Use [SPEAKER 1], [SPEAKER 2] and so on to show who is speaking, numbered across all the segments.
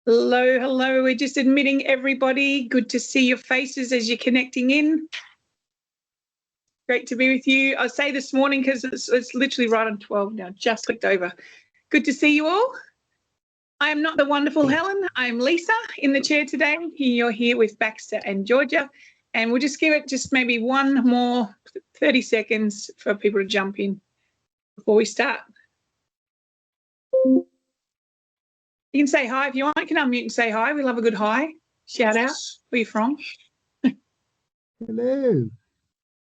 [SPEAKER 1] Hello, hello. We're just admitting everybody. Good to see your faces as you're connecting in. Great to be with you. I say this morning because it's literally right on 12 now. Just clicked over. Good to see you all. I am not the wonderful Helen. I'm Lisa in the chair today. You're here with Baxter and Georgia. And we'll just give it just maybe one more 30 seconds for people to jump in before we start. You can say hi if you want. You can unmute and say hi. We love a good hi. Shout out. Where are you from?
[SPEAKER 2] Hello.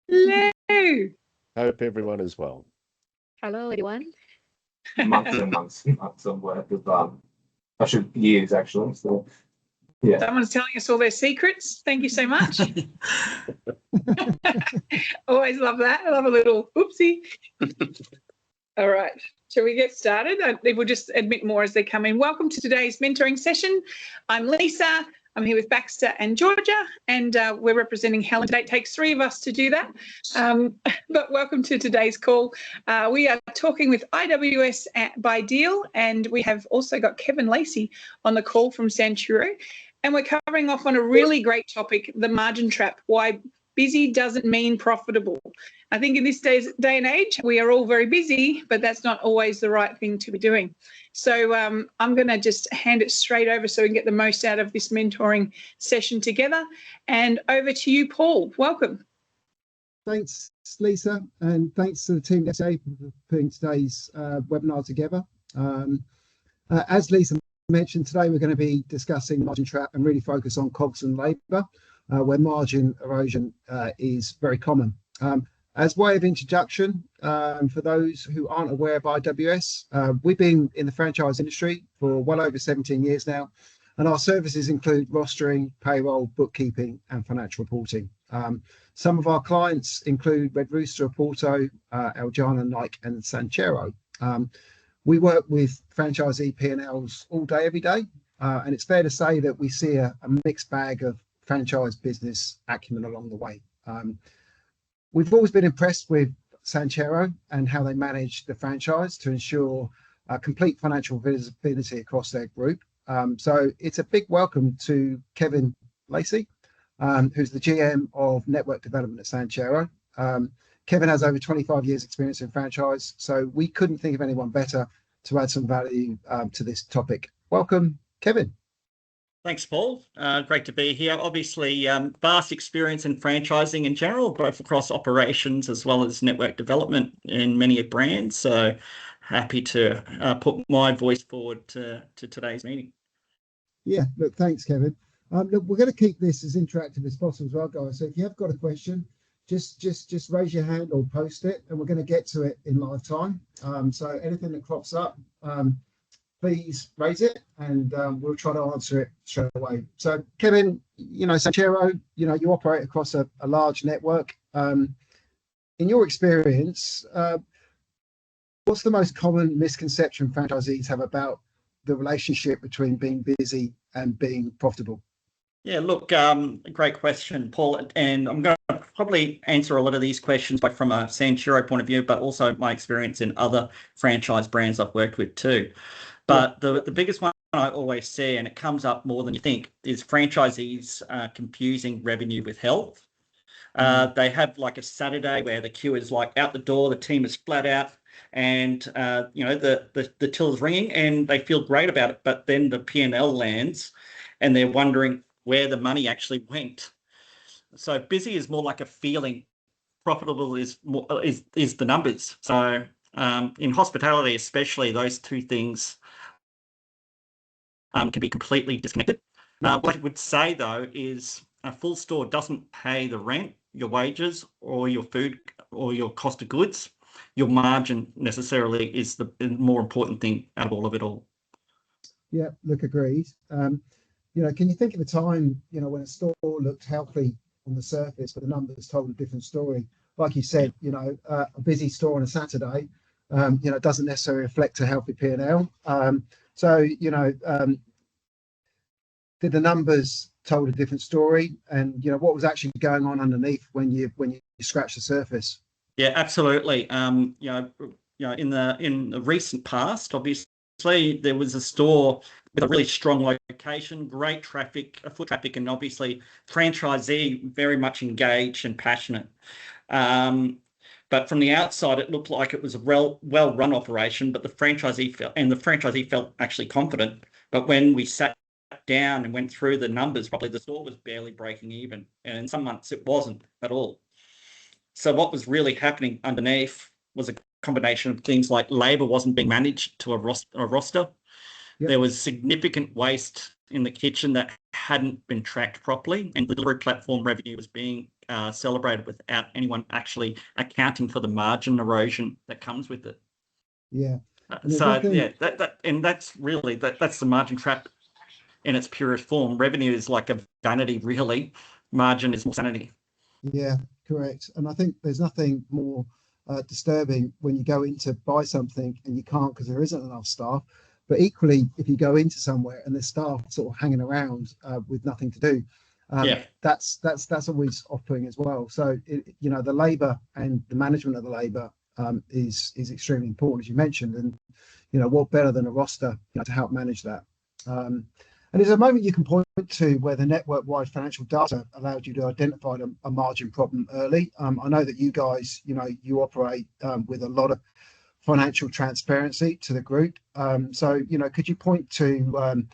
[SPEAKER 1] Hello.
[SPEAKER 3] Hope everyone is well.
[SPEAKER 4] Hello, everyone.
[SPEAKER 5] Months and months of work of actually years actually. So yeah.
[SPEAKER 1] Someone's telling us all their secrets. Thank you so much. Always love that. I love a little oopsie. All right. Shall we get started? We'll just admit more as they come in. Welcome to today's mentoring session. I'm Lisa. I'm here with Baxter and Georgia, and we're representing Helen today. It takes three of us to do that. But welcome to today's call. We are talking with iWS by Deel, and we have also got Kevin Lacey on the call from Santuro. And we're covering off on a really great topic, the margin trap, why busy doesn't mean profitable. I think in this day and age, we are all very busy, but that's not always the right thing to be doing. So I'm going to just hand it straight over so we can get the most out of this mentoring session together. And over to you, Paul. Welcome.
[SPEAKER 2] Thanks, Lisa, and thanks to the team for putting today's webinar together. As Lisa mentioned, today we're going to be discussing margin trap and really focus on COGS and labour, where margin erosion is very common. As way of introduction, for those who aren't aware of iWS, we've been in the franchise industry for well over 17 years now, and our services include rostering, payroll, bookkeeping, and financial reporting. Some of our clients include Red Rooster, Porto, Eljana, Nike, and Santuro. We work with franchisee P&Ls all day, every day, and it's fair to say that we see a mixed bag of franchise business acumen along the way. We've always been impressed with Santuro and how they manage the franchise to ensure complete financial visibility across their group. So it's a big welcome to Kevin Lacey, who's the GM of Network Development at Santuro. Kevin has over 25 years experience in franchise, so we couldn't think of anyone better to add some value to this topic. Welcome, Kevin.
[SPEAKER 6] Thanks, Paul. Great to be here. Obviously, vast experience in franchising in general, both across operations as well as network development in many brands. So happy to put my voice forward to today's meeting.
[SPEAKER 2] Yeah, look, thanks, Kevin. Look, we're going to keep this as interactive as possible as well, guys. So if you have got a question, just raise your hand or post it, and we're going to get to it in live time. So anything that crops up, please raise it, and we'll try to answer it straight away. So, Kevin, Santuro, you operate across a large network. In your experience, what's the most common misconception franchisees have about the relationship between being busy and being profitable?
[SPEAKER 6] Yeah, look, great question, Paul. And I'm going to probably answer a lot of these questions both from a Santuro point of view, but also my experience in other franchise brands I've worked with too. But the biggest one I always see, and it comes up more than you think, is franchisees confusing revenue with health. They have like a Saturday where the queue is like out the door, the team is flat out, and the till's ringing, and they feel great about it. But then the P&L lands, and they're wondering where the money actually went. So busy is more like a feeling. Profitable is the numbers. So in hospitality, especially, those two things can be completely disconnected. What I would say, though, is a full store doesn't pay the rent, your wages, or your food, or your cost of goods. Your margin necessarily is the more important thing out of all of it all.
[SPEAKER 2] Yeah, look, agreed. Can you think of a time, when a store looked healthy on the surface, but the numbers told a different story? Like you said, a busy store on a Saturday, doesn't necessarily reflect a healthy P&L. Did the numbers told a different story, and what was actually going on underneath when you scratch the surface?
[SPEAKER 6] Yeah, absolutely. In the recent past, obviously there was a store with a really strong location, great traffic, foot traffic, and obviously franchisee very much engaged and passionate. But from the outside, it looked like it was a well-run operation, but the franchisee felt actually confident. But when we sat down and went through the numbers, probably the store was barely breaking even, and in some months it wasn't at all. So what was really happening underneath was a combination of things like labour wasn't being managed to a roster.
[SPEAKER 2] Yep.
[SPEAKER 6] There was significant waste in the kitchen that hadn't been tracked properly, and the delivery platform revenue was being celebrated without anyone actually accounting for the margin erosion that comes with it.
[SPEAKER 2] Yeah.
[SPEAKER 6] So yeah, that's the margin trap in its purest form. Revenue is like a vanity, really. Margin is more sanity.
[SPEAKER 2] Yeah, correct. And I think there's nothing more disturbing when you go in to buy something and you can't because there isn't enough staff. But equally, if you go into somewhere and there's staff sort of hanging around with nothing to do, that's always off-putting as well. So the labour and the management of the labour is extremely important, as you mentioned. And what better than a roster to help manage that. And there's a moment you can point to where the network-wide financial data allowed you to identify a margin problem early. I know that you guys, you operate with a lot of financial transparency to the group. So, could you point to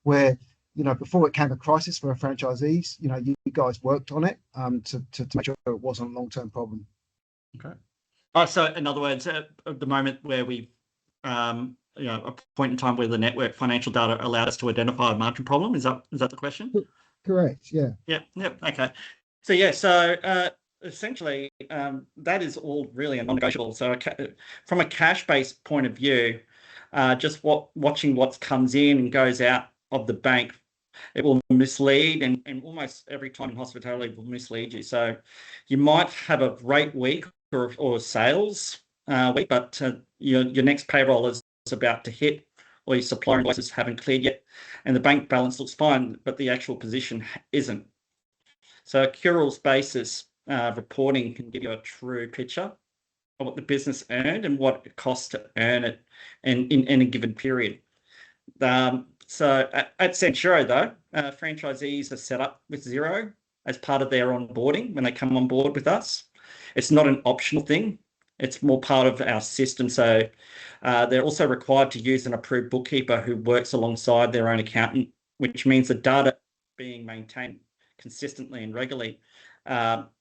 [SPEAKER 2] where, before it came a crisis for our franchisees, you guys worked on it to make sure it wasn't a long-term problem?
[SPEAKER 6] Okay. So in other words, at the moment where we a point in time where the network financial data allowed us to identify a margin problem. Is that the question?
[SPEAKER 2] Correct. Yeah.
[SPEAKER 6] Yeah. Okay. So essentially, that is all really a non-negotiable. So from a cash-based point of view, just watching what comes in and goes out of the bank, it will mislead, and almost every time in hospitality will mislead you. So you might have a great week or sales week, but your next payroll is about to hit, or your supplier invoices haven't cleared yet, and the bank balance looks fine, but the actual position isn't. So a accruals basis reporting can give you a true picture of what the business earned and what it costs to earn it in a given period. So at Centuro, though, franchisees are set up with Xero as part of their onboarding when they come on board with us. It's not an optional thing. It's more part of our system. So they're also required to use an approved bookkeeper who works alongside their own accountant, which means the data being maintained consistently and regularly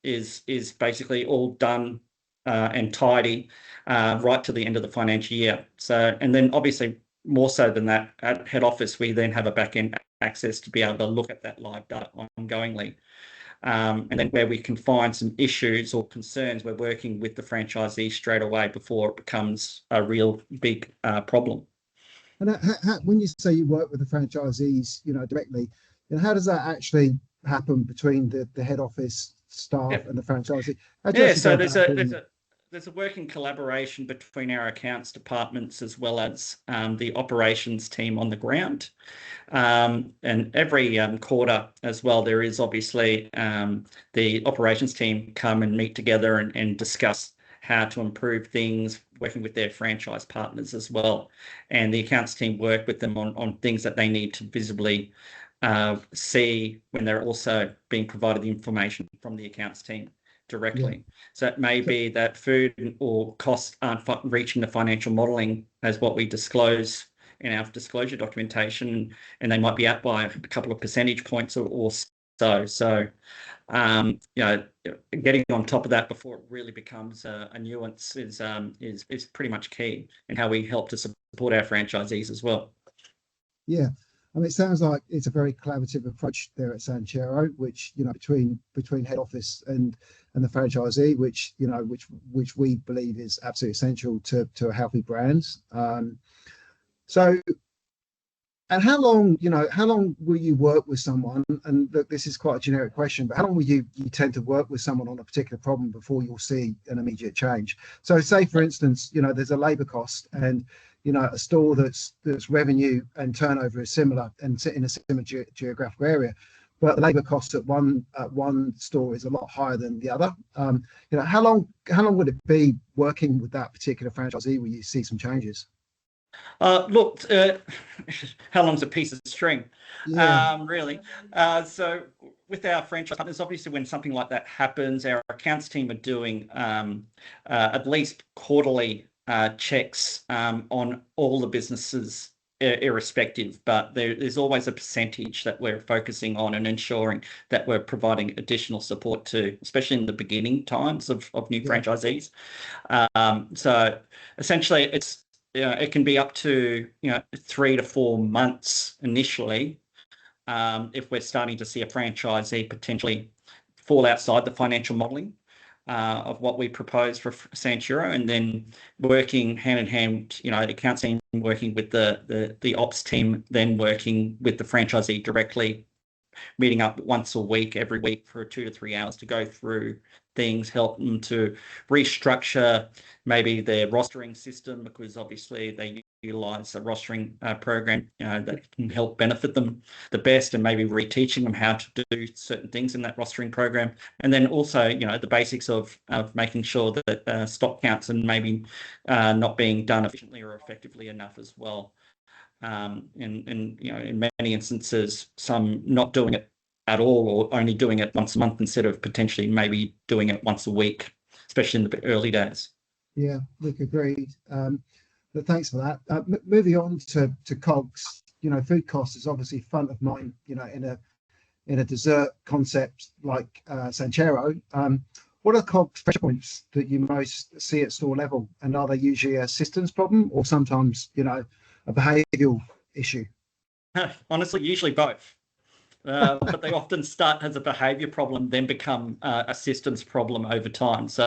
[SPEAKER 6] is basically all done and tidy right to the end of the financial year. So, and then obviously more so than that, at head office, we then have a back-end access to be able to look at that live data ongoingly. And then where we can find some issues or concerns, we're working with the franchisee straight away before it becomes a real big problem.
[SPEAKER 2] And when you say you work with the franchisees, directly, how does that actually happen between the head office staff and the franchisee?
[SPEAKER 6] So there's a working collaboration between our accounts departments as well as the operations team on the ground. And every quarter as well, there is obviously the operations team come and meet together and discuss how to improve things, working with their franchise partners as well. And the accounts team work with them on things that they need to visibly see when they're also being provided the information from the accounts team directly. Yeah. So it may be that food or costs aren't reaching the financial modelling as what we disclose in our disclosure documentation, and they might be out by a couple of percentage points or so. So, getting on top of that before it really becomes a nuance is pretty much key in how we help to support our franchisees as well.
[SPEAKER 2] Yeah. I mean, it sounds like it's a very collaborative approach there at Centuro, which between head office and the franchisee, which we believe is absolutely essential to a healthy brand. So, and how long will you work with someone? And look, this is quite a generic question, but how long will you tend to work with someone on a particular problem before you'll see an immediate change? So, say for instance, there's a labour cost and a store that's revenue and turnover is similar and in a similar geographical area, but the labour cost at one store is a lot higher than the other. How long would it be working with that particular franchisee where you see some changes?
[SPEAKER 6] Look, how long's a piece of string?
[SPEAKER 2] Yeah,
[SPEAKER 6] Really. So with our franchise partners, obviously when something like that happens, our accounts team are doing at least quarterly checks on all the businesses irrespective, but there's always a percentage that we're focusing on and ensuring that we're providing additional support to, especially in the beginning times of new
[SPEAKER 2] yeah,
[SPEAKER 6] franchisees. So essentially it can be up to 3 to 4 months initially, if we're starting to see a franchisee potentially fall outside the financial modelling of what we propose for Santuro, and then working hand in hand, the accounts team working with the ops team, then working with the franchisee directly, meeting up once a week, every week for 2 to 3 hours to go through things, help them to restructure maybe their rostering system, because obviously they utilize a rostering program that can help benefit them the best, and maybe reteaching them how to do certain things in that rostering program. And then also, the basics of making sure that stock counts and maybe not being done efficiently or effectively enough as well. In many instances, some not doing it at all, or only doing it once a month instead of potentially maybe doing it once a week, especially in the early days.
[SPEAKER 2] yeah. Look, agreed. But thanks for that. Moving on to COGS, food costs is obviously front of mind, in a dessert concept like Sanchero. What are the COGS pressure points that you most see at store level, and are they usually a systems problem or sometimes, a behavioural issue?
[SPEAKER 6] Honestly, usually both. But they often start as a behavior problem, then become a systems problem over time. So,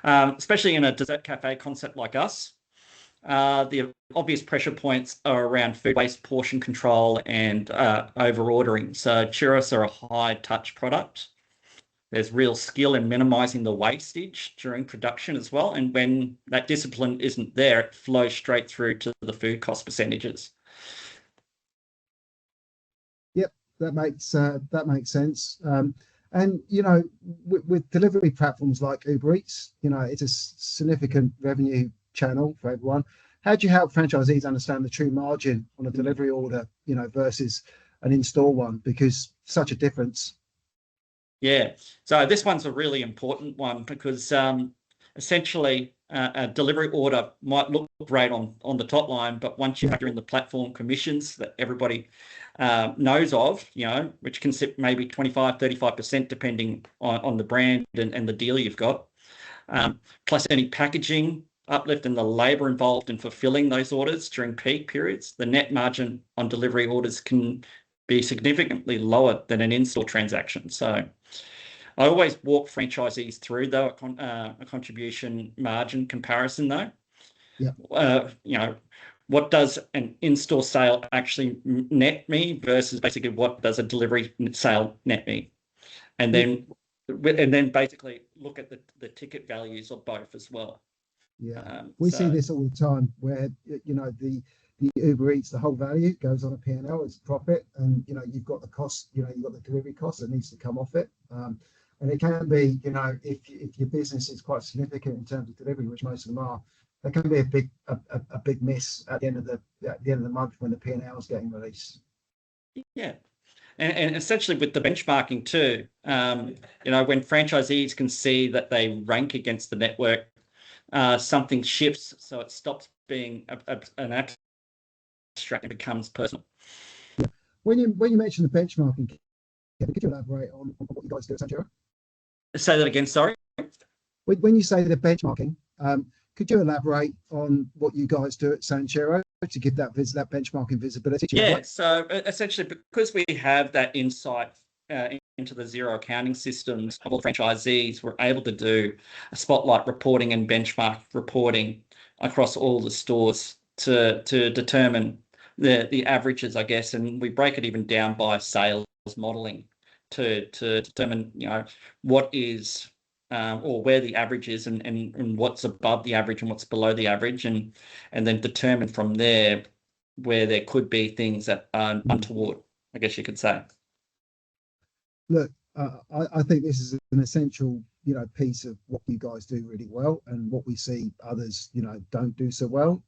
[SPEAKER 6] especially in a dessert cafe concept like us, the obvious pressure points are around food waste, portion control, and over ordering. So churros are a high touch product. There's real skill in minimizing the wastage during production as well. And when that discipline isn't there, it flows straight through to the food cost percentages.
[SPEAKER 2] Yep, that makes sense. And with delivery platforms like Uber Eats, it's a significant revenue channel for everyone. How do you help franchisees understand the true margin on a delivery order, versus an in-store one? Because such a difference.
[SPEAKER 6] Yeah, so this one's a really important one because essentially a delivery order might look great on the top line, but once you factor in the platform commissions that everybody knows of, which can sit maybe 25-35% depending on the brand and the deal you've got, plus any packaging uplift and the labor involved in fulfilling those orders during peak periods, the net margin on delivery orders can be significantly lower than an in-store transaction. So I always walk franchisees through though a contribution margin comparison though.
[SPEAKER 2] Yeah.
[SPEAKER 6] What does an in-store sale actually net me versus basically what does a delivery sale net me? And then basically look at the ticket values of both as well.
[SPEAKER 2] Yeah, we see this all the time where the Uber Eats, the whole value goes on a P&L, it's profit, and you've got the cost, you've got the delivery cost that needs to come off it. And it can be, if your business is quite significant in terms of delivery, which most of them are, there can be a big miss at the end of the month when the P&L is getting released.
[SPEAKER 6] Yeah. And essentially with the benchmarking too, when franchisees can see that they rank against the network, something shifts, so it stops being an abstract and becomes personal.
[SPEAKER 2] Yeah. When you mention the benchmarking, could you elaborate on what you guys do at Sanchero?
[SPEAKER 6] Say that again, sorry.
[SPEAKER 2] When you say the benchmarking, could you elaborate on what you guys do at Sanchero to give that benchmarking visibility?
[SPEAKER 6] Yeah, so essentially because we have that insight into the zero accounting systems of all franchisees, we're able to do a spotlight reporting and benchmark reporting across all the stores to determine the averages, I guess, and we break it even down by sales modeling to determine what is or where the average is and what's above the average and what's below the average, and then determine from there where there could be things that are untoward, I guess you could say.
[SPEAKER 2] Look, I think this is an essential, piece of what you guys do really well, and what we see others, don't do so well.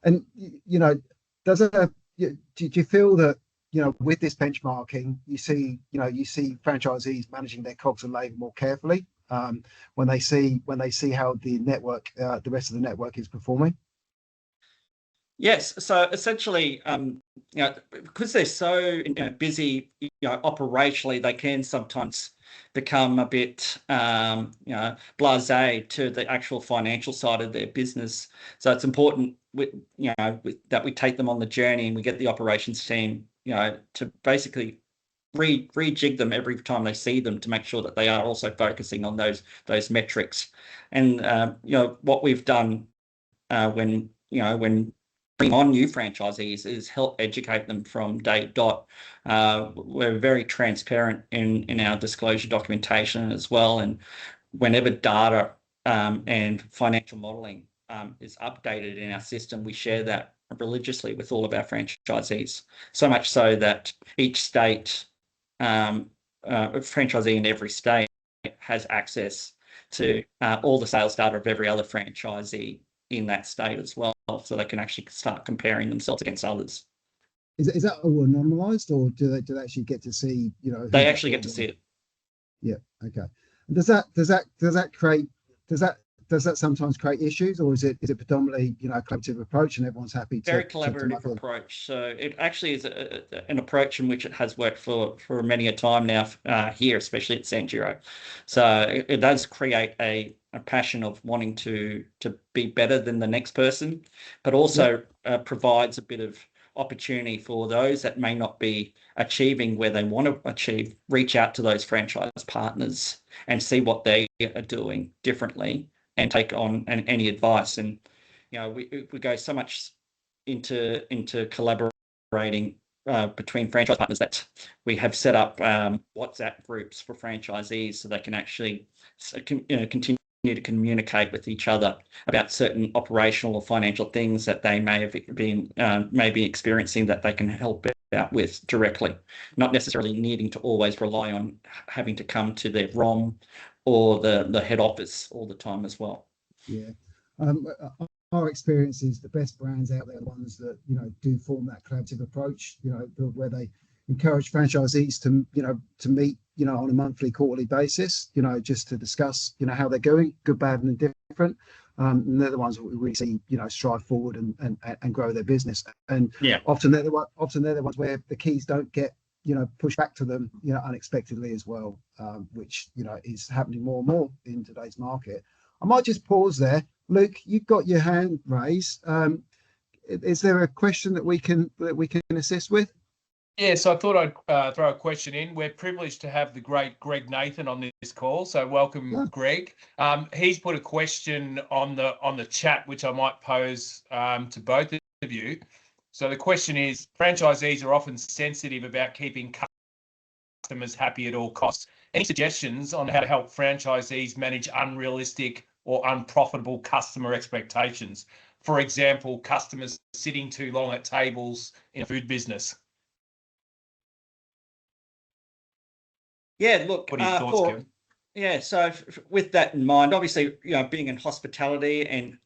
[SPEAKER 2] And does do you feel that with this benchmarking, you see franchisees managing their cogs and labour more carefully when they see how the network, the rest of the network is performing?
[SPEAKER 6] Yes. So essentially, because they're so busy, operationally, they can sometimes become a bit, blasé to the actual financial side of their business. So it's important that we take them on the journey and we get the operations team, to basically rejig them every time they see them to make sure that they are also focusing on those metrics. And what we've done when bring on new franchisees is help educate them from day dot. We're very transparent in our disclosure documentation as well. And whenever data and financial modeling is updated in our system, we share that religiously with all of our franchisees. So much so that each state, a franchisee in every state has access to all the sales data of every other franchisee in that state as well, so they can actually start comparing themselves against others.
[SPEAKER 2] Is that all anonymized, or do they actually get to see,
[SPEAKER 6] They actually get to see it?
[SPEAKER 2] Yeah. Okay. And does that sometimes create issues, or is it predominantly a collaborative approach and everyone's happy to
[SPEAKER 6] very collaborative approach? So it actually is an approach in which it has worked for many a time now here, especially at Sanduro. So it does create a passion of wanting to be better than the next person, but also provides a bit of opportunity for those that may not be achieving where they want to achieve, reach out to those franchise partners and see what they are doing differently and take on any advice. And we go so much into collaborating between franchise partners that we have set up WhatsApp groups for franchisees so they can actually continue to communicate with each other about certain operational or financial things that they may have been maybe experiencing that they can help out with directly, not necessarily needing to always rely on having to come to their ROM or the head office all the time as well.
[SPEAKER 2] Yeah. Our experience is the best brands out there are ones that do form that collaborative approach, where they encourage franchisees to meet on a monthly, quarterly basis, just to discuss how they're going, good, bad, and indifferent. And they're the ones that we really see strive forward and grow their business. And often they're the ones where the keys don't get pushed back to them unexpectedly as well, which is happening more and more in today's market. I might just pause there. Luke, you've got your hand raised. Is there a question that we can assist with?
[SPEAKER 7] Yeah, so I thought I'd throw a question in. We're privileged to have the great Greg Nathan on this call, so welcome, Greg. He's put a question on the chat, which I might pose to both of you. So the question is, franchisees are often sensitive about keeping customers happy at all costs. Any suggestions on how to help franchisees manage unrealistic or unprofitable customer expectations? For example, customers sitting too long at tables in a food business.
[SPEAKER 6] Yeah, look,
[SPEAKER 7] what are your thoughts, Kevin?
[SPEAKER 6] Yeah, so with that in mind, obviously, being in hospitality and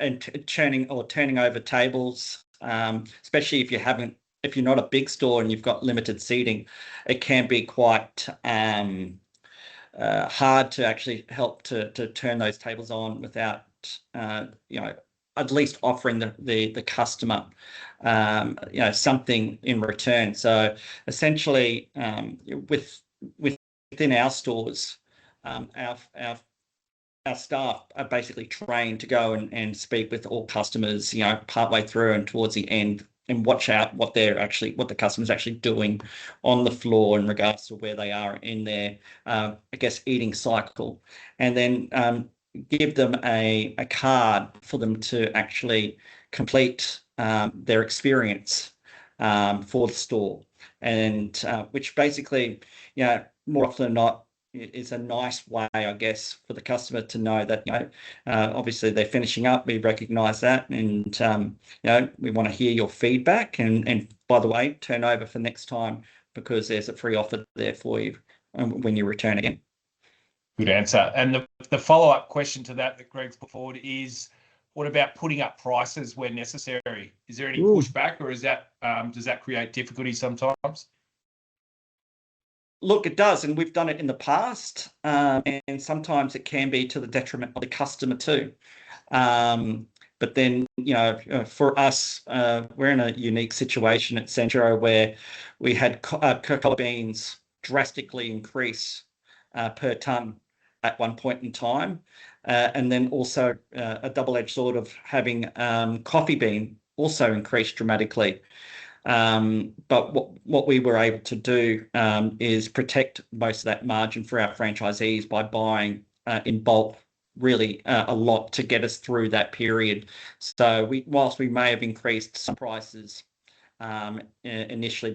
[SPEAKER 6] turning over tables, especially if you're not a big store and you've got limited seating, it can be quite hard to actually help to turn those tables on without at least offering the customer something in return. So essentially, within our stores, our staff are basically trained to go and speak with all customers, partway through and towards the end, and watch out what the customer's actually doing on the floor in regards to where they are in their, eating cycle, and then give them a card for them to actually complete their experience for the store, and which basically, more often than not, is a nice way, I guess, for the customer to know that, obviously they're finishing up. We recognise that, and we want to hear your feedback. And by the way, turn over for next time because there's a free offer there for you when you return again.
[SPEAKER 7] Good answer. And the follow-up question to that Greg's put forward is, What about putting up prices where necessary? Is there any
[SPEAKER 2] Ooh.
[SPEAKER 7] pushback, or is that does that create difficulty sometimes?
[SPEAKER 6] Look, it does, and we've done it in the past, and sometimes it can be to the detriment of the customer too. But then, for us, we're in a unique situation at Centuro where we had cocoa beans drastically increase per tonne at one point in time, and then also a double-edged sword of having coffee bean also increased dramatically. But what we were able to do is protect most of that margin for our franchisees by buying in bulk really a lot to get us through that period. So whilst we may have increased some prices initially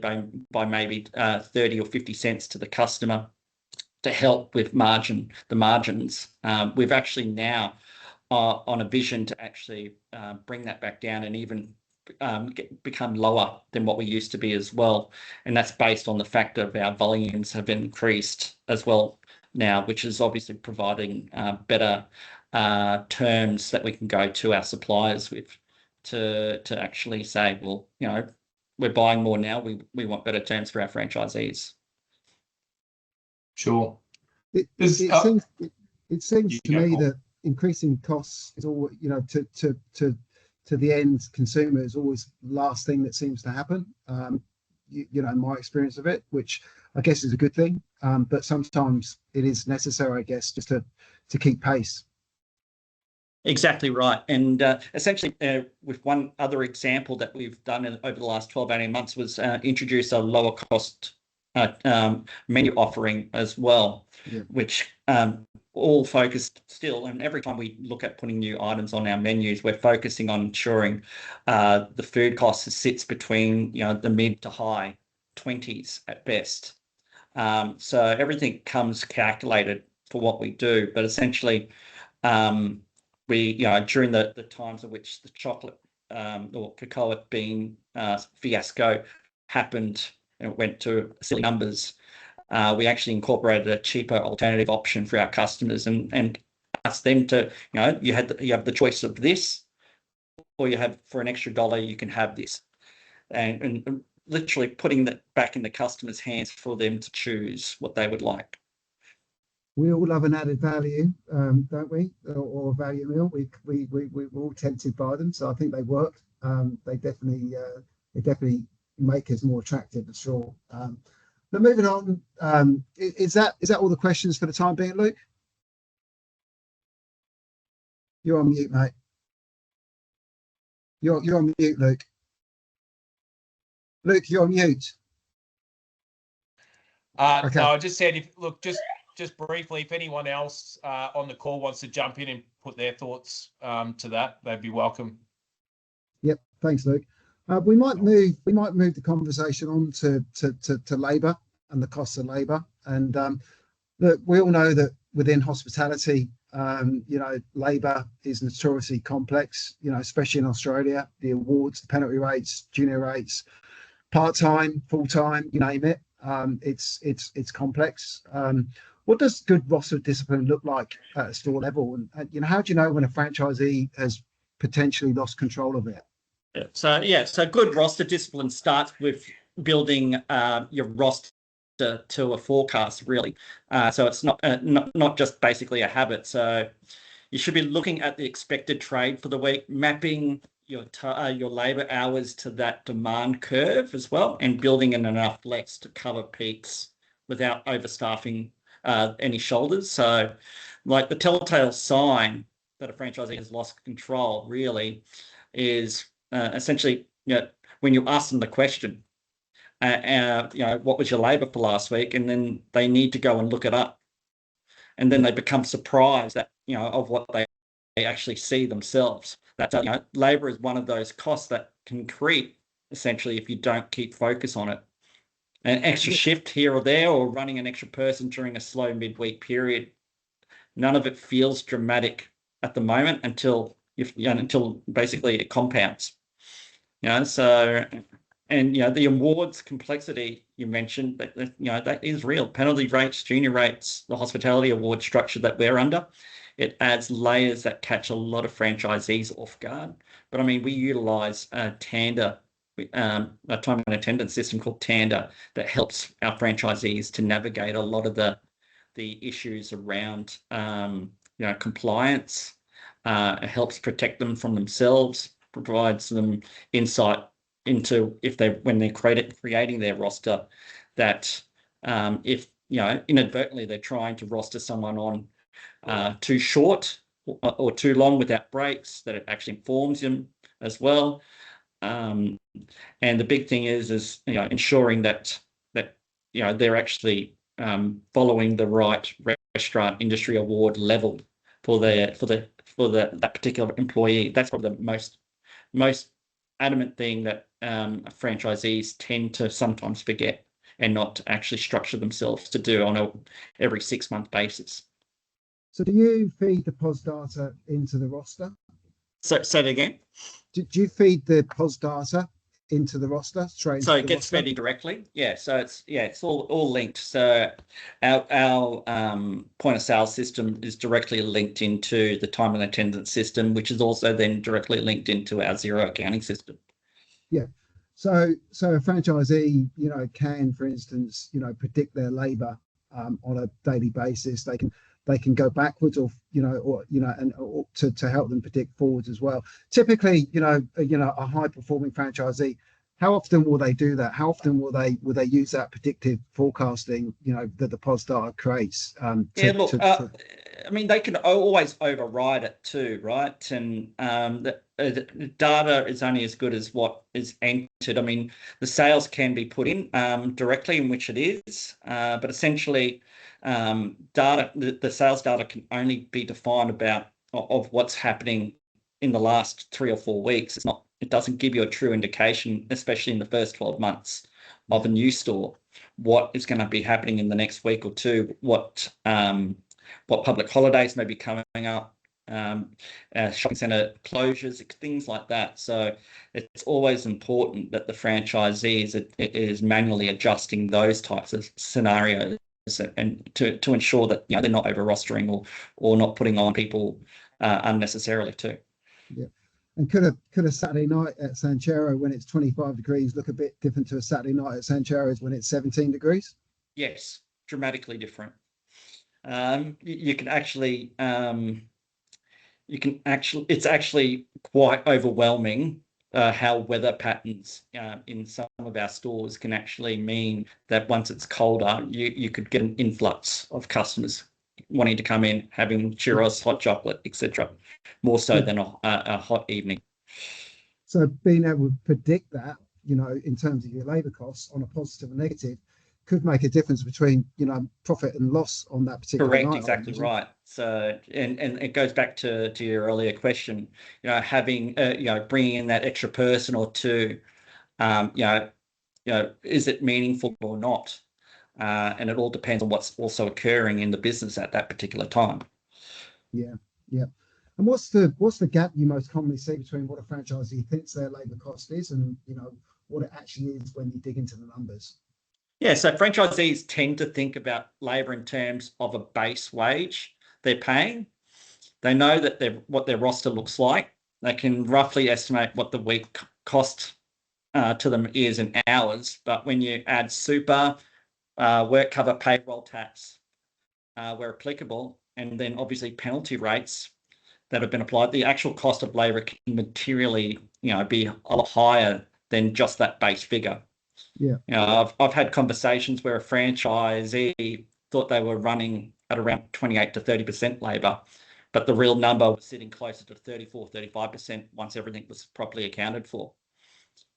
[SPEAKER 6] by maybe 30 or 50 cents to the customer to help with the margins, we've actually now on a vision to actually bring that back down and even become lower than what we used to be as well. And that's based on the fact that our volumes have increased as well now, which is obviously providing better terms that we can go to our suppliers with to actually say, well, we're buying more now. We want better terms for our franchisees.
[SPEAKER 7] Sure.
[SPEAKER 2] It seems to me that increasing costs is all, to the end consumer is always the last thing that seems to happen. My experience of it, which I guess is a good thing, but sometimes it is necessary, I guess, just to keep pace.
[SPEAKER 6] Exactly right. And essentially, with one other example that we've done over the last 12, 18 months was introduce a lower cost menu offering as well, which all focused still. And every time we look at putting new items on our menus, we're focusing on ensuring the food cost sits between the mid to high 20s at best. So everything comes calculated for what we do, but essentially we during the times in which the chocolate or cocoa bean fiasco happened and it went to silly numbers, we actually incorporated a cheaper alternative option for our customers and asked them to, you have the choice of this, or you have for an extra $1 you can have this, and literally putting that back in the customer's hands for them to choose what they would like.
[SPEAKER 2] We all love an added value, don't we? Or a value meal. We're all tempted by them, so I think they work. They definitely make us more attractive, for sure. But moving on, is that all the questions for the time being, Luke? You're on mute, mate. You're on mute, Luke. Luke, you're on mute.
[SPEAKER 7] Okay. No, I just said just briefly, if anyone else on the call wants to jump in and put their thoughts to that, they'd be welcome. Yep,
[SPEAKER 2] thanks, Luke. We might move the conversation on to labour and the costs of labour. And look, we all know that within hospitality, labour is notoriously complex. Especially in Australia, the awards, the penalty rates, junior rates, part-time, full-time, you name it. It's complex. What does good roster discipline look like at a store level? And how do you know when a franchisee has potentially lost control of it?
[SPEAKER 6] So good roster discipline starts with building your roster to a forecast, really. So it's not just basically a habit. So you should be looking at the expected trade for the week, mapping your labour hours to that demand curve as well, and building in enough flex to cover peaks without overstaffing any shoulders. So like the telltale sign that a franchisee has lost control really is essentially, when you ask them the question, what was your labour for last week? And then they need to go and look it up. And then they become surprised that, of what they actually see themselves. That, labour is one of those costs that can creep essentially if you don't keep focus on it. An extra shift here or there, or running an extra person during a slow midweek period, none of it feels dramatic at the moment until basically it compounds. So, and the awards complexity you mentioned, that is real. Penalty rates, junior rates, the hospitality award structure that we're under it adds layers that catch a lot of franchisees off guard. But I mean, we utilize Tanda, a time and attendance system called Tanda that helps our franchisees to navigate a lot of the issues around compliance. It helps protect them from themselves, provides them insight into when they're creating their roster, that if inadvertently they're trying to roster someone on too short or too long without breaks, that it actually informs them as well. And the big thing is ensuring that they're actually following the right restaurant industry award level for that particular employee. That's probably the most adamant thing that franchisees tend to sometimes forget and not actually structure themselves to do on a every 6-month basis.
[SPEAKER 2] So do you feed the POS data into the roster?
[SPEAKER 6] So say it again.
[SPEAKER 2] Do you feed the POS data into the roster straight?
[SPEAKER 6] So it gets fed directly. Yeah. So it's all linked. So our point of sale system is directly linked into the time and attendance system, which is also then directly linked into our Xero accounting system.
[SPEAKER 2] Yeah. So a franchisee, can, for instance, predict their labour on a daily basis. They can go backwards, or to help them predict forwards as well. Typically, a high performing franchisee, how often will they do that? How often will they use that predictive forecasting, that the POS data creates?
[SPEAKER 6] I mean, they can always override it too, right? And the data is only as good as what is entered. I mean, the sales can be put in directly, in which it is, but essentially, the sales data can only be defined of what's happening in the last 3 or 4 weeks. It doesn't give you a true indication, especially in the first 12 months of a new store, what is going to be happening in the next week or two, what public holidays may be coming up, shopping centre closures, things like that. So it's always important that the franchisee is manually adjusting those types of scenarios, and to ensure that they're not over rostering or not putting on people unnecessarily too.
[SPEAKER 2] Yeah. And could a Saturday night at Sanchero when it's 25 degrees look a bit different to a Saturday night at Sanchero's when it's 17 degrees?
[SPEAKER 6] Yes, dramatically different. It's actually quite overwhelming how weather patterns in some of our stores can actually mean that once it's colder, you could get an influx of customers wanting to come in, having churros, hot chocolate, etc., more so than a hot evening.
[SPEAKER 2] So being able to predict that, in terms of your labour costs on a positive and negative, could make a difference between profit and loss on that particular
[SPEAKER 6] Correct,
[SPEAKER 2] night,
[SPEAKER 6] exactly right. So and it goes back to your earlier question, having bringing in that extra person or two, is it meaningful or not? And it all depends on what's also occurring in the business at that particular time.
[SPEAKER 2] Yeah. And what's the gap you most commonly see between what a franchisee thinks their labour cost is and what it actually is when you dig into the numbers?
[SPEAKER 6] Yeah, so franchisees tend to think about labour in terms of a base wage they're paying. They know that what their roster looks like. They can roughly estimate what the week cost to them is in hours. But when you add super, work cover, payroll tax, where applicable, and then obviously penalty rates that have been applied, the actual cost of labour can materially, be a lot higher than just that base figure.
[SPEAKER 2] Yeah.
[SPEAKER 6] I've had conversations where a franchisee thought they were running at around 28 to 30% labour, but the real number was sitting closer to 34, 35% once everything was properly accounted for.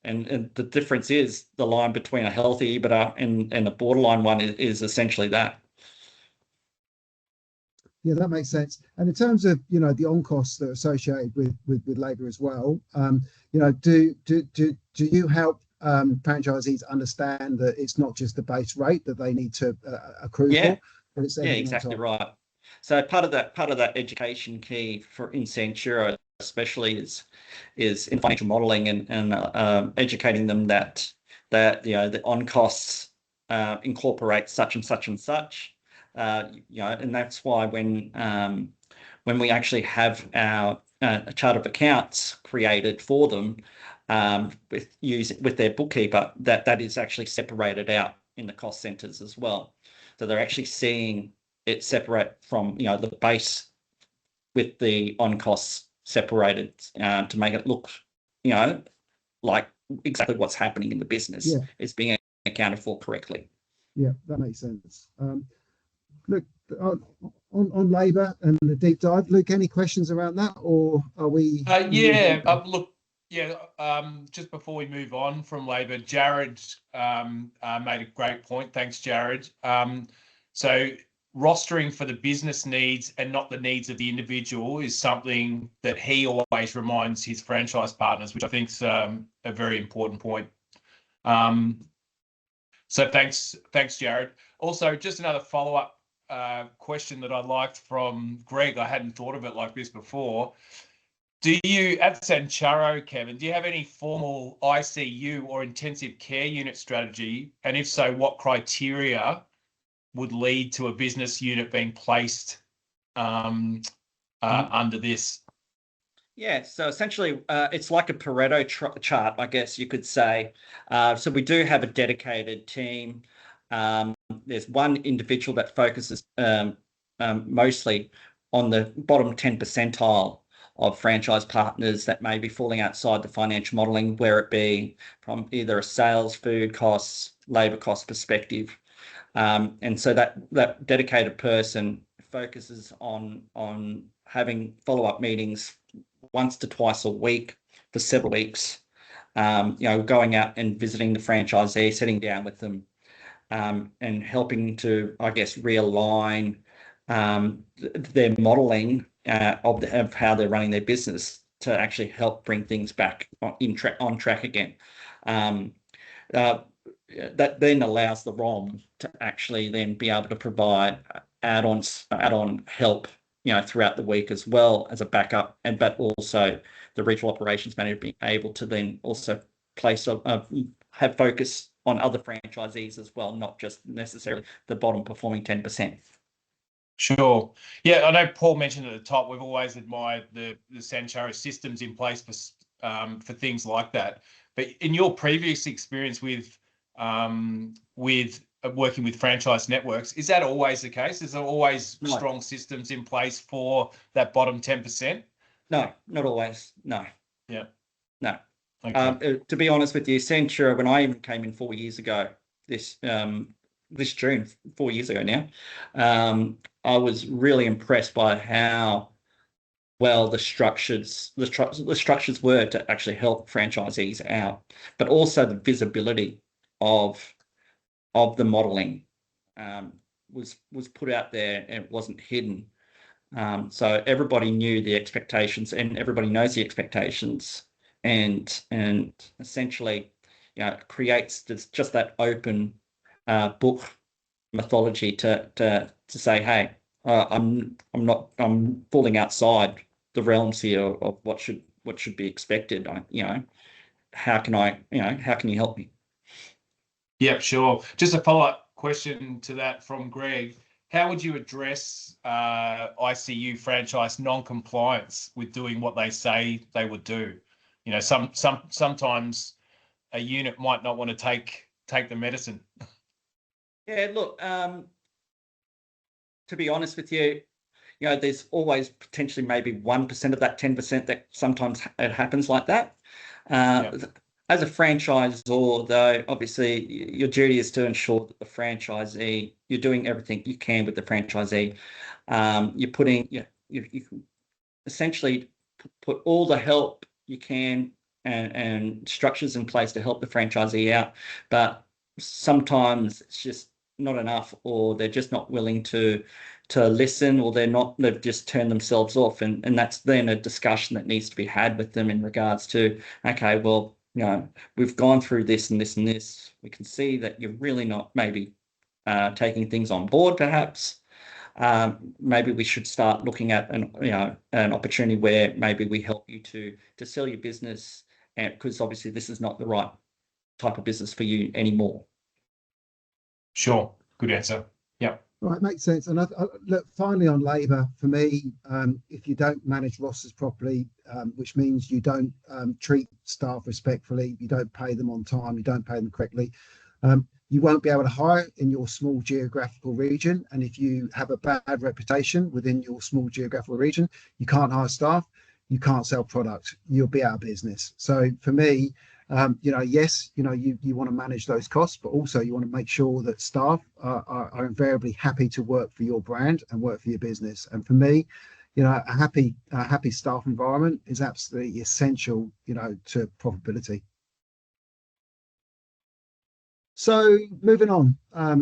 [SPEAKER 6] And the difference is the line between a healthy EBITDA and a borderline one is essentially that.
[SPEAKER 2] Yeah, that makes sense. And in terms of the on costs that are associated with labour as well, do you help franchisees understand that it's not just the base rate that they need to accrue for, but it's
[SPEAKER 6] exactly right. So part of that education key in Sanchero especially is in financial modelling and educating them that the on costs incorporate such and such and such. And that's why when when we actually have our chart of accounts created for them with their bookkeeper, that is actually separated out in the cost centers as well. So they're actually seeing it separate from, the base with the on costs separated to make it look, like exactly what's happening in the business is being accounted for correctly.
[SPEAKER 2] Yeah, that makes sense. Look, on labour and the deep dive, Luke, any questions around that, or are we?
[SPEAKER 7] Look, just before we move on from labour, Jared made a great point. Thanks, Jared. So rostering for the business needs and not the needs of the individual is something that he always reminds his franchise partners, which I think is a very important point. So thanks, Jared. Also, just another follow-up question that I liked from Greg. I hadn't thought of it like this before. Do you, at Sancharo, Kevin, do you have any formal ICU or intensive care unit strategy? And if so, what criteria would lead to a business unit being placed under this?
[SPEAKER 6] Yeah, so essentially it's like a Pareto chart, I guess you could say. So we do have a dedicated team. There's one individual that focuses mostly on the bottom 10 percentile of franchise partners that may be falling outside the financial modelling, where it be from either a sales, food costs, labour cost perspective. And so that dedicated person focuses on having follow-up meetings once to twice a week for several weeks, going out and visiting the franchisee, sitting down with them, and helping to, I guess, realign their modelling of how they're running their business to actually help bring things back on track again. That then allows the ROM to actually then be able to provide add-on help, throughout the week as well as a backup, but also the regional operations manager being able to then also have focus on other franchisees as well, not just necessarily the bottom performing 10%.
[SPEAKER 7] Sure. Yeah, I know Paul mentioned at the top, we've always admired the Sancharo systems in place for things like that. But in your previous experience with working with franchise networks, is that always the case? Is there always strong systems in place for that bottom 10%?
[SPEAKER 6] No, not always. No.
[SPEAKER 7] Yeah.
[SPEAKER 6] No.
[SPEAKER 7] Okay.
[SPEAKER 6] To be honest with you, Centura, when I even came in 4 years ago, this June, 4 years ago now, I was really impressed by how well the structures were to actually help franchisees out, but also the visibility of the modelling was put out there and it wasn't hidden. So everybody knew the expectations and everybody knows the expectations, and essentially, creates just that open book methodology to say, hey, I'm falling outside the realms here of what should be expected. How can you help me?
[SPEAKER 7] Yeah, sure. Just a follow-up question to that from Greg. How would you address ICU franchise non-compliance with doing what they say they would do? Sometimes a unit might not want to take the medicine.
[SPEAKER 6] Yeah, look, to be honest with you, there's always potentially maybe 1% of that 10% that sometimes it happens like that. As a franchisor, though, obviously your duty is to ensure that the franchisee, you're doing everything you can with the franchisee. You're putting, you essentially put all the help you can and structures in place to help the franchisee out, but sometimes it's just not enough, or they're just not willing to listen, or they've just turned themselves off, and that's then a discussion that needs to be had with them in regards to, okay, well, we've gone through this and this and this. We can see that you're really not maybe taking things on board, perhaps. Maybe we should start looking at an opportunity where maybe we help you to sell your business, and because obviously this is not the right type of business for you anymore.
[SPEAKER 7] Sure. Good answer. Yeah.
[SPEAKER 2] Right, makes sense. And look, finally on labour, for me, if you don't manage rosters properly, which means you don't treat staff respectfully, you don't pay them on time, you don't pay them correctly, you won't be able to hire in your small geographical region. And if you have a bad reputation within your small geographical region, you can't hire staff, you can't sell product, you'll be out of business. So for me, yes, you want to manage those costs, but also you want to make sure that staff are invariably happy to work for your brand and work for your business. And for me, a happy staff environment is absolutely essential, to profitability. So moving on,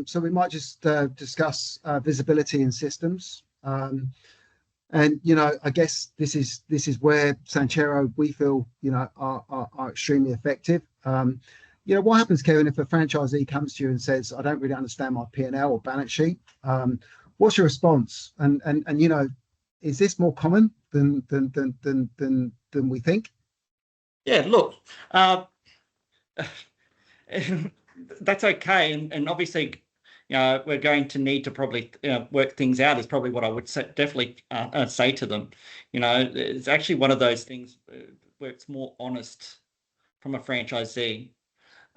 [SPEAKER 2] so we might just discuss visibility in systems. And I guess this is where Sanchero, we feel, are extremely effective. What happens, Kevin, if a franchisee comes to you and says, "I don't really understand my P&L or balance sheet"? What's your response? And is this more common than we think?
[SPEAKER 6] Yeah, look, that's okay, and obviously, we're going to need to probably work things out. Is probably what I would definitely say to them. It's actually one of those things where it's more honest from a franchisee.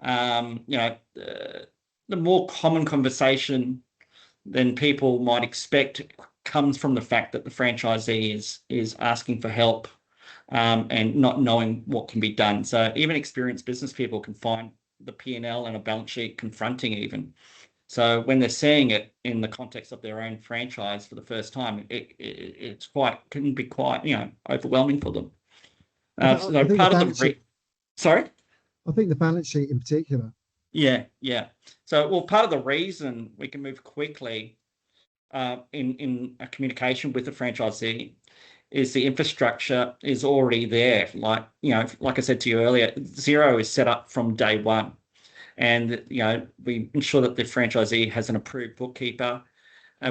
[SPEAKER 6] The more common conversation than people might expect comes from the fact that the franchisee is asking for help and not knowing what can be done. So even experienced business people can find the P&L and a balance sheet confronting even. So when they're seeing it in the context of their own franchise for the first time, it can be quite overwhelming for them. So part of the sorry,
[SPEAKER 2] I think the balance sheet in particular.
[SPEAKER 6] Yeah. So part of the reason we can move quickly in a communication with the franchisee is the infrastructure is already there. Like I said to you earlier, Xero is set up from day one. And, we ensure that the franchisee has an approved bookkeeper,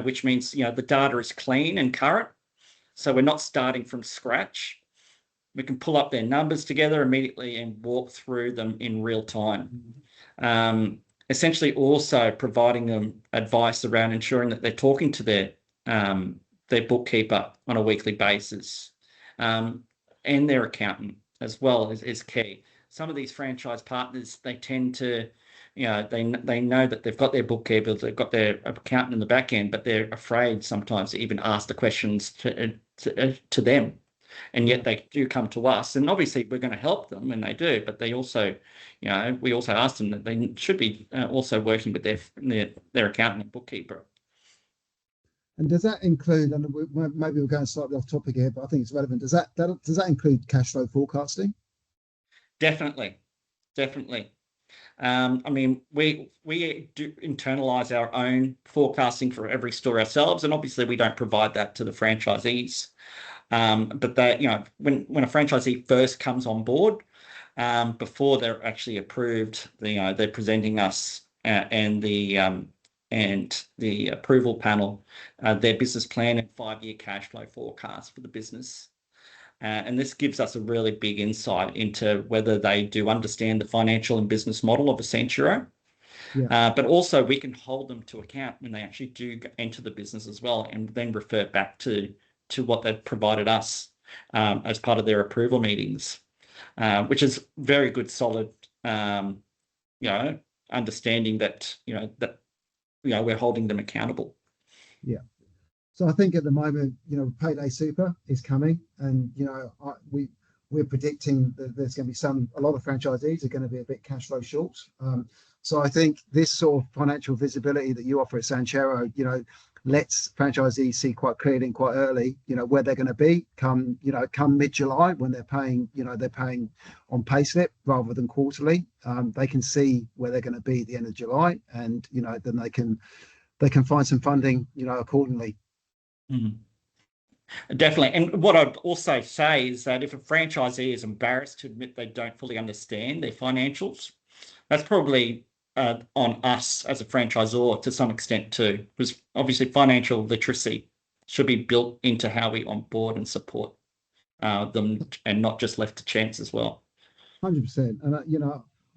[SPEAKER 6] which means, the data is clean and current. So we're not starting from scratch. We can pull up their numbers together immediately and walk through them in real time. Essentially also providing them advice around ensuring that they're talking to their bookkeeper on a weekly basis, and their accountant as well is key. Some of these franchise partners, they tend to, they know that they've got their bookkeeper, they've got their accountant in the back end, but they're afraid sometimes to even ask the questions to them. And yet they do come to us, and obviously we're going to help them, and they do. But they also, we also ask them that they should be also working with their accountant and bookkeeper.
[SPEAKER 2] And does that include? And maybe we're going slightly off topic here, but I think it's relevant. Does that include cash flow forecasting?
[SPEAKER 6] Definitely. I mean, we do internalize our own forecasting for every store ourselves, and obviously we don't provide that to the franchisees. But that, when a franchisee first comes on board, before they're actually approved, they're presenting us and the approval panel their business plan and 5-year cash flow forecast for the business. And this gives us a really big insight into whether they do understand the financial and business model of a Sanchero. Yeah. But also we can hold them to account when they actually do enter the business as well, and then refer back to what they've provided us as part of their approval meetings, which is very good, solid, understanding that, we're holding them accountable.
[SPEAKER 2] Yeah. So I think at the moment, Payday Super is coming, and we're predicting that there's going to be a lot of franchisees are going to be a bit cash flow short. So I think this sort of financial visibility that you offer at Sanchero, lets franchisees see quite clearly and quite early, where they're going to be come mid-July when they're paying on payslip rather than quarterly. They can see where they're going to be at the end of July, and then they can find some funding, accordingly.
[SPEAKER 6] Definitely. And what I'd also say is that if a franchisee is embarrassed to admit they don't fully understand their financials, that's probably on us as a franchisor to some extent too, because obviously financial literacy should be built into how we onboard and support them, and not just left to chance as well.
[SPEAKER 2] 100%. And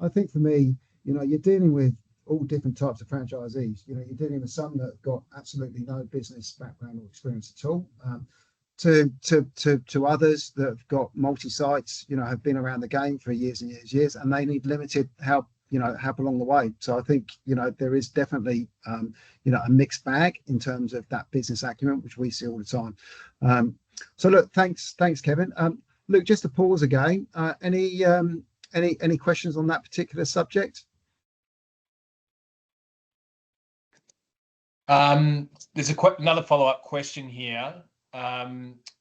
[SPEAKER 2] I think for me, you're dealing with all different types of franchisees. You know, you're dealing with some that have got absolutely no business background or experience at all, to others that have got multi-sites, you know, have been around the game for years and years, and they need limited help, you know, help along the way. So I think, you know, there is definitely, you know, a mixed bag in terms of that business acumen, which we see all the time. So look, thanks, Kevin. Luke, just to pause again, any questions on that particular subject?
[SPEAKER 7] There's another follow-up question here.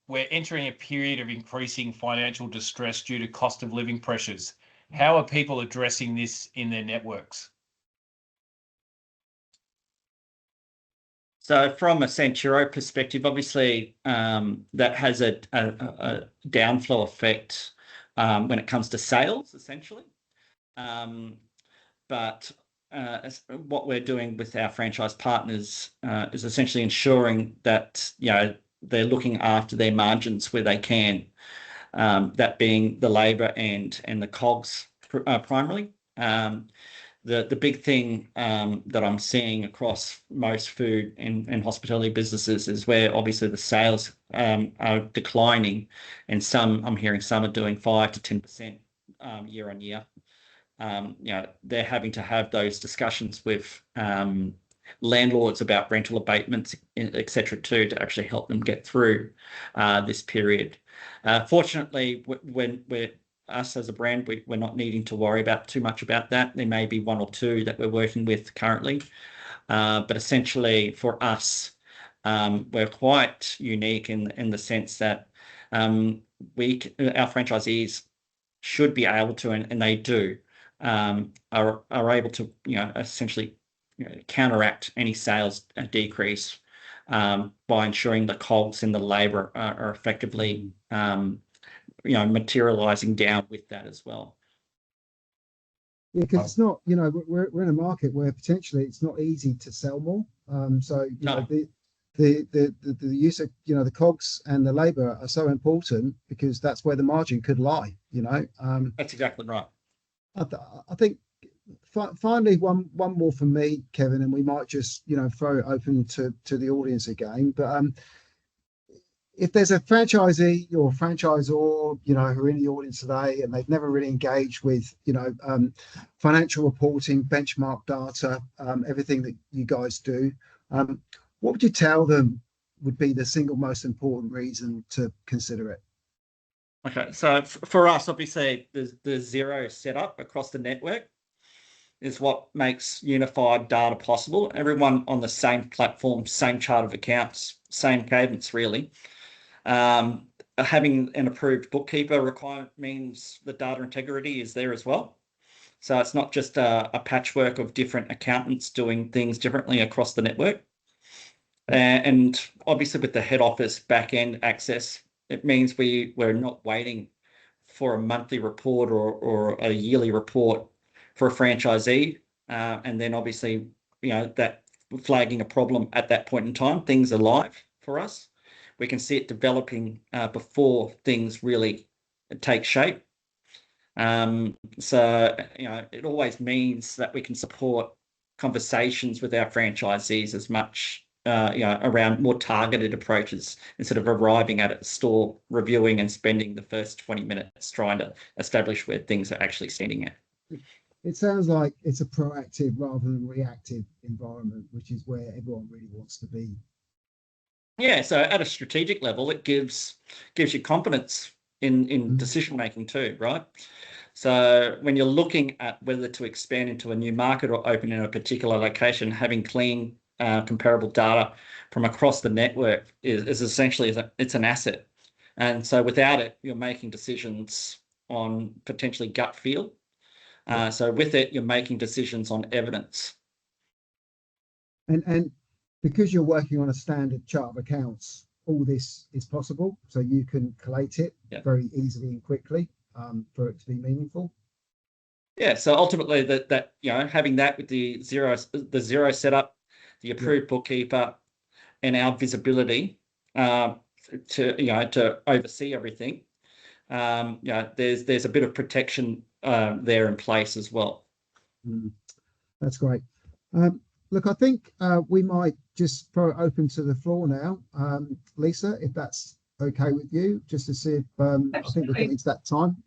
[SPEAKER 7] We're entering a period of increasing financial distress due to cost of living pressures. How are people addressing this in their networks?
[SPEAKER 6] So from a Centuro perspective, obviously that has a downflow effect when it comes to sales, essentially. But what we're doing with our franchise partners is essentially ensuring that, you know, they're looking after their margins where they can, that being the labour and the COGS primarily. The big thing that I'm seeing across most food and hospitality businesses is where obviously the sales are declining, and I'm hearing some are doing 5 to 10% year on year. You know, they're having to have those discussions with landlords about rental abatements, etc., too, to actually help them get through this period. Fortunately, when us as a brand, we're not needing to worry about too much about that. There may be one or two that we're working with currently, but essentially for us, we're quite unique in the sense that our franchisees should be able to, and they do, are able to, you know, essentially, you know, counteract any sales decrease by ensuring the COGS and the labour are effectively, you know, materialising down with that as well.
[SPEAKER 2] Yeah, because it's not, you know, we're in a market where potentially it's not easy to sell more. So you know, the use of, you know, the COGS and the labour are so important because that's where the margin could lie. You know,
[SPEAKER 6] that's exactly right.
[SPEAKER 2] I think finally one more from me, Kevin, and we might just, you know, throw it open to the audience again. But if there's a franchisee or franchisor, you know, who are in the audience today and they've never really engaged with, you know, financial reporting, benchmark data, everything that you guys do, what would you tell them would be the single most important reason to consider it?
[SPEAKER 6] Okay, so for us, obviously, the Xero setup across the network is what makes unified data possible. Everyone on the same platform, same chart of accounts, same cadence, really. Having an approved bookkeeper requirement means the data integrity is there as well. So it's not just a patchwork of different accountants doing things differently across the network. And obviously with the head office back-end access, it means we're not waiting for a monthly report or a yearly report for a franchisee. And then obviously, you know, that flagging a problem at that point in time, things are live for us. We can see it developing before things really take shape. So, you know, it always means that we can support conversations with our franchisees as much, you know, around more targeted approaches instead of arriving at a store, reviewing and spending the first 20 minutes trying to establish where things are actually standing at.
[SPEAKER 2] It sounds like it's a proactive rather than reactive environment, which is where everyone really wants to be.
[SPEAKER 6] Yeah, so at a strategic level, it gives you confidence in decision making too, right? So when you're looking at whether to expand into a new market or open in a particular location, having clean, comparable data from across the network is essentially it's an asset. And so without it, you're making decisions on potentially gut feel. So with it, you're making decisions on evidence.
[SPEAKER 2] And because you're working on a standard chart of accounts, all this is possible. So you can collate it very easily and quickly for it to be meaningful.
[SPEAKER 6] Yeah. So ultimately, that you know, having that with the Xero setup, the approved bookkeeper, and our visibility to oversee everything. You know, there's a bit of protection there in place as well.
[SPEAKER 2] That's great. Look, I think we might just throw it open to the floor now. Lisa, if that's okay with you, just to see if I think we're getting to that time.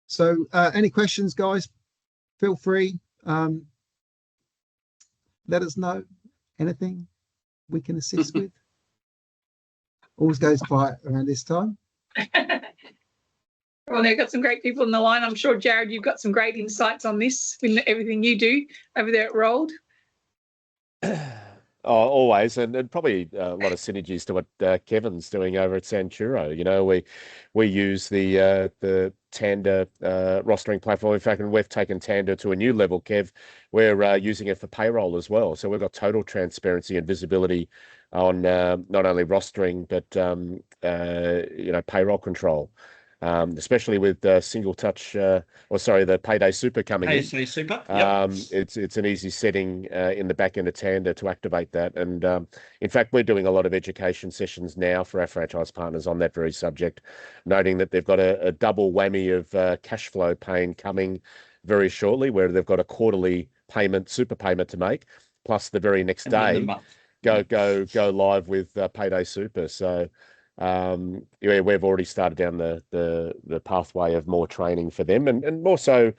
[SPEAKER 2] So any questions, guys? Feel free. Let us know. Anything we can assist with. Always goes quiet around this time.
[SPEAKER 1] Well, they've got some great people on the line. I'm sure, Jared, you've got some great insights on this in everything you do over there at Rolled.
[SPEAKER 3] Oh, always, and probably a lot of synergies to what Kevin's doing over at Santuro. You know, we use the Tanda rostering platform. In fact, and we've taken Tanda to a new level, Kev. We're using it for payroll as well. So we've got total transparency and visibility on not only rostering but you know, payroll control. Especially with single touch, the Payday Super coming in.
[SPEAKER 6] Payday Super, yep.
[SPEAKER 3] It's an easy setting in the back end of Tanda to activate that. And in fact, we're doing a lot of education sessions now for our franchise partners on that very subject, noting that they've got a double whammy of cash flow pain coming very shortly, where they've got a quarterly payment, super payment to make, plus the very next day go live with Payday Super. So yeah, we've already started down the pathway of more training for them, and more so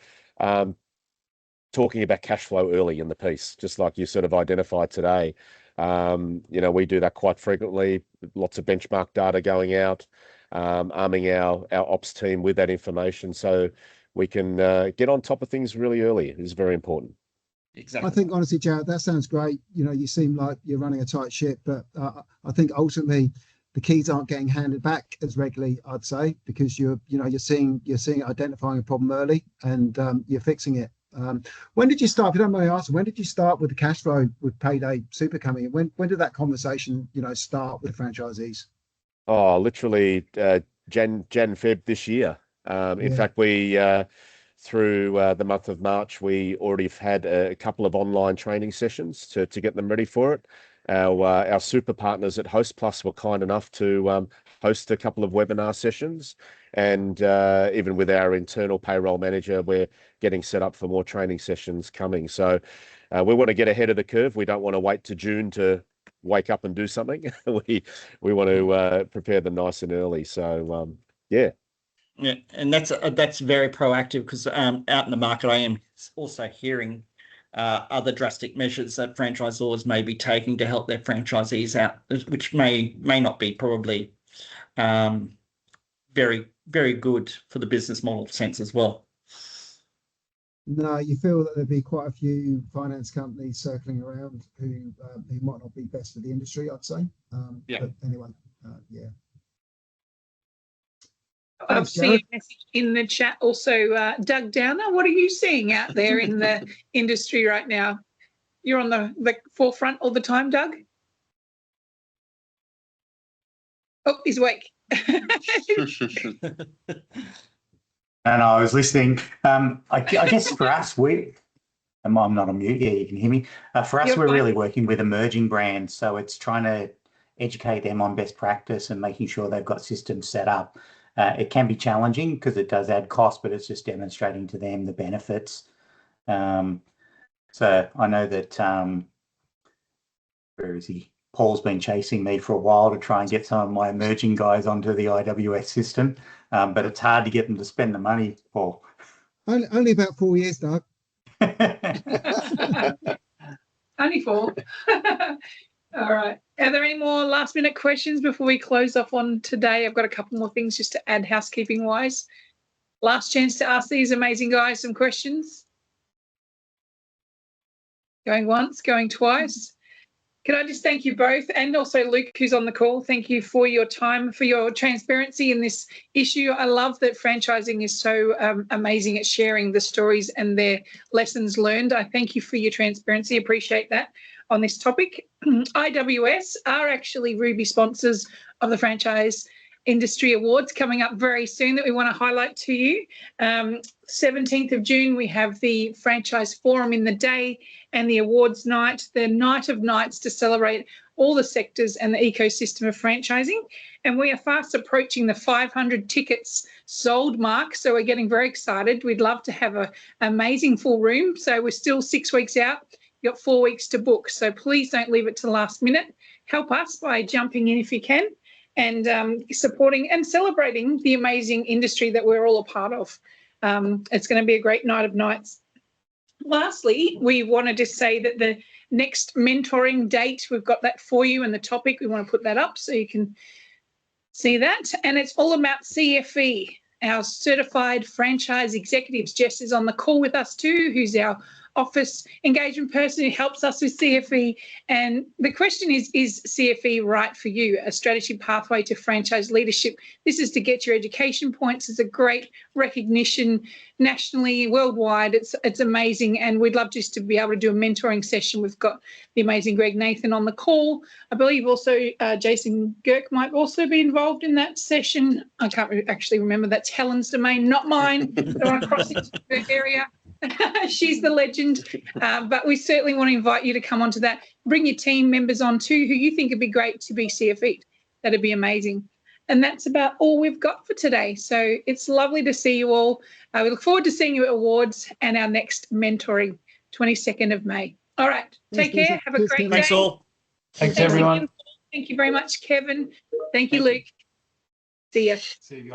[SPEAKER 3] talking about cash flow early in the piece, just like you sort of identified today. You know, we do that quite frequently. Lots of benchmark data going out, arming our ops team with that information so we can get on top of things really early. Is very important.
[SPEAKER 6] Exactly.
[SPEAKER 2] I think honestly, Jared, that sounds great. You know, you seem like you're running a tight ship, but I think ultimately the keys aren't getting handed back as regularly, I'd say, because you're seeing identifying a problem early and you're fixing it. When did you start? If you don't mind me asking, when did you start with the cash flow with Payday Super coming in? When did that conversation, start with the franchisees?
[SPEAKER 3] Oh, literally Jan Feb this year. In fact, we through the month of March, we already have had a couple of online training sessions to get them ready for it. Our super partners at Host Plus were kind enough to host a couple of webinar sessions, and even with our internal payroll manager, we're getting set up for more training sessions coming. So we want to get ahead of the curve. We don't want to wait to June to wake up and do something. we want to prepare them nice and early. So yeah.
[SPEAKER 6] Yeah, and that's very proactive, because out in the market, I am also hearing other drastic measures that franchisors may be taking to help their franchisees out, which may not be probably very, very good for the business model sense as well.
[SPEAKER 2] No, you feel that there'd be quite a few finance companies circling around who might not be best for the industry, I'd say.
[SPEAKER 6] Yeah.
[SPEAKER 2] But anyway, yeah.
[SPEAKER 1] I've seen a message in the chat also, Doug Downer. What are you seeing out there in the industry right now? You're on the forefront all the time, Doug? Oh, he's awake.
[SPEAKER 8] And I was listening. I guess for us, I'm not on mute. Yeah, you can hear me. For us, we're really working with emerging brands. So it's trying to educate them on best practice and making sure they've got systems set up. It can be challenging because it does add cost, but it's just demonstrating to them the benefits. So I know that, where is he? Paul's been chasing me for a while to try and get some of my emerging guys onto the iWS system, but it's hard to get them to spend the money, Paul.
[SPEAKER 2] Only about 4 years, Doug.
[SPEAKER 1] Only 4. All right. Are there any more last minute questions before we close off on today? I've got a couple more things just to add housekeeping wise. Last chance to ask these amazing guys some questions. Going once, going twice. Can I just thank you both, and also Luke, who's on the call. Thank you for your time, for your transparency in this issue. I love that franchising is so amazing at sharing the stories and their lessons learned. I thank you for your transparency. Appreciate that on this topic. iWS are actually Ruby sponsors of the franchise industry awards coming up very soon that we want to highlight to you. 17th of June, we have the Franchise Forum in the day and the awards night, the night of nights to celebrate all the sectors and the ecosystem of franchising. And we are fast approaching the 500 tickets sold mark. So we're getting very excited. We'd love to have an amazing full room. So we're still 6 weeks out. You've got 4 weeks to book. So please don't leave it to the last minute. Help us by jumping in if you can and supporting and celebrating the amazing industry that we're all a part of. It's going to be a great night of nights. Lastly, we want to just say that the next mentoring date, we've got that for you, and the topic, we want to put that up so you can see that. And it's all about CFE, our Certified Franchise Executives. Jess is on the call with us too, who's our office engagement person who helps us with CFE. And the question is CFE right for you? A strategy pathway to franchise leadership. This is to get your education points. It's a great recognition nationally, worldwide. It's amazing. And we'd love just to be able to do a mentoring session. We've got the amazing Greg Nathan on the call. I believe also Jason Girk might also be involved in that session. I can't actually remember. That's Helen's domain, not mine. Don't want to cross into her area. She's the legend, but we certainly want to invite you to come onto that. Bring your team members on too, who you think would be great to be CFE'd. That'd be amazing. And that's about all we've got for today. So it's lovely to see you all. We look forward to seeing you at awards and our next mentoring, 22nd of May. All right, take care. Have a great day.
[SPEAKER 6] Thanks all.
[SPEAKER 7] Thanks everyone.
[SPEAKER 1] Thank you very much, Kevin. Thank you, Luke. See ya.
[SPEAKER 7] See you guys.